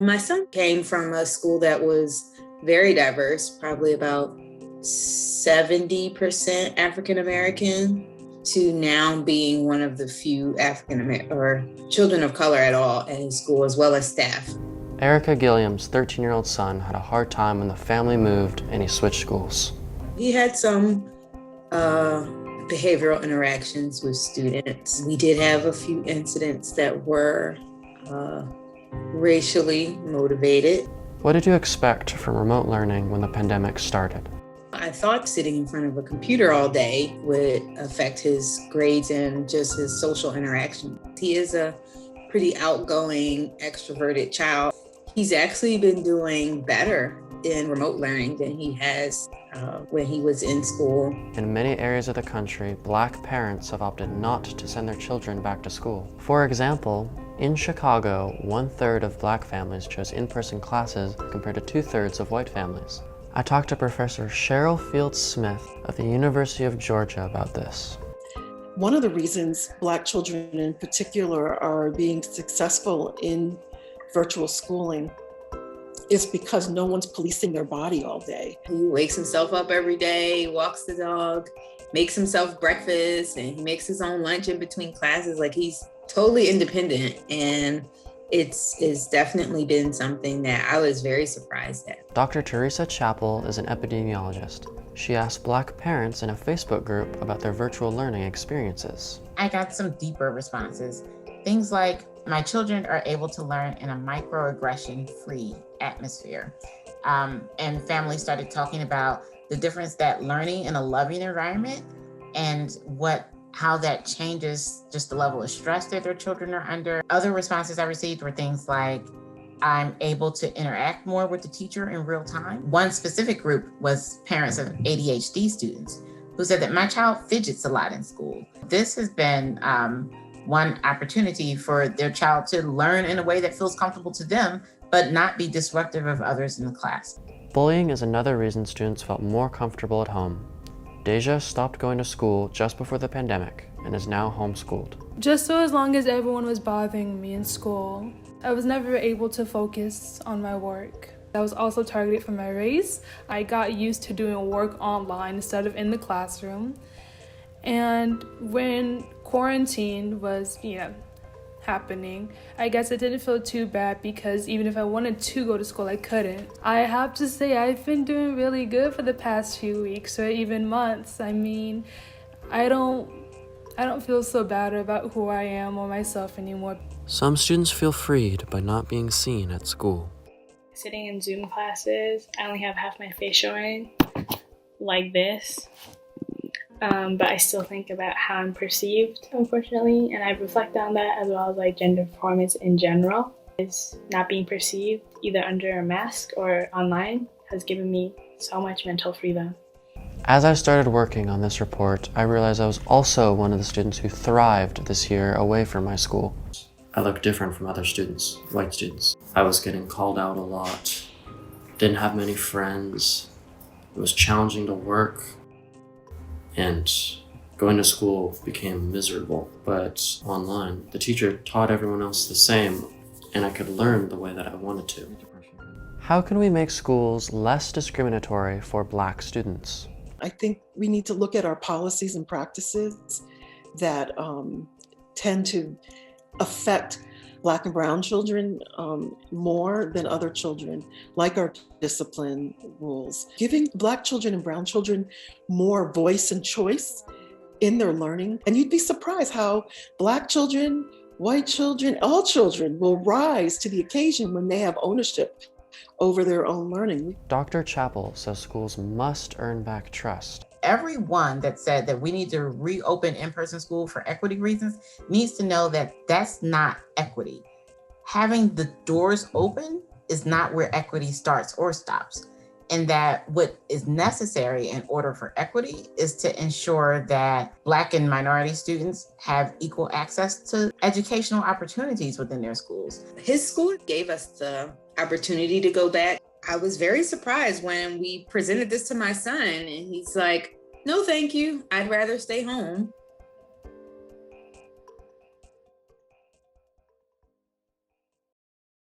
My son came from a school that was very diverse, probably about 70% African American, to now being one of the few African American or children of color at all at his school, as well as staff. Erica Gilliam's 13-year-old son had a hard time when the family moved and he switched schools. He had some behavioral interactions with students. We did have a few incidents that were racially motivated. What did you expect from remote learning when the pandemic started? I thought sitting in front of a computer all day would affect his grades and just his social interaction. He is a pretty outgoing, extroverted child. He's actually been doing better in remote learning than he has when he was in school. In many areas of the country, Black parents have opted not to send their children back to school. For example, in Chicago, 1/3 of Black families chose in-person classes compared to 2/3 of white families. I talked to Professor Cheryl Fields Smith of the University of Georgia about this. One of the reasons Black children in particular are being successful in virtual schooling is because no one's policing their body all day. He wakes himself up every day, walks the dog, makes himself breakfast, and he makes his own lunch in between classes. Like, he's totally independent, and it's definitely been something that I was very surprised at. Dr. Teresa Chappell is an epidemiologist. She asked Black parents in a Facebook group about their virtual learning experiences. I got some deeper responses. Things like, my children are able to learn in a microaggression-free atmosphere. And families started talking about the difference that learning in a loving environment and how that changes just the level of stress that their children are under. Other responses I received were things like, I'm able to interact more with the teacher in real time. One specific group was parents of ADHD students who said that my child fidgets a lot in school. This has been one opportunity for their child to learn in a way that feels comfortable to them, but not be disruptive of others in the class. Bullying is another reason students felt more comfortable at home. Deja stopped going to school just before the pandemic and is now homeschooled. Just so as long as everyone was bothering me in school, I was never able to focus on my work. I was also targeted for my race. I got used to doing work online instead of in the classroom. And when quarantine was, happening, I guess it didn't feel too bad because even if I wanted to go to school, I couldn't. I have to say I've been doing really good for the past few weeks or even months. I mean, I don't feel so bad about who I am or myself anymore. Some students feel freed by not being seen at school. Sitting in Zoom classes, I only have half my face showing, like this. But I still think about how I'm perceived, unfortunately, and I reflect on that as well as gender performance in general. Is not being perceived either under a mask or online has given me so much mental freedom. As I started working on this report, I realized I was also one of the students who thrived this year away from my school. I look different from other students, white students. I was getting called out a lot, didn't have many friends, it was challenging to work, and going to school became miserable. But online, the teacher taught everyone else the same, and I could learn the way that I wanted to. How can we make schools less discriminatory for Black students? I think we need to look at our policies and practices that tend to affect Black and brown children more than other children, like our discipline rules. Giving Black children and brown children more voice and choice in their learning. And you'd be surprised how Black children, white children, all children will rise to the occasion when they have ownership over their own learning. Dr. Chappell says schools must earn back trust. Everyone that said that we need to reopen in-person school for equity reasons needs to know that that's not equity. Having the doors open is not where equity starts or stops. And that what is necessary in order for equity is to ensure that Black and minority students have equal access to educational opportunities within their schools. His school gave us the opportunity to go back. I was very surprised when we presented this to my son and he's like, no, thank you. I'd rather stay home.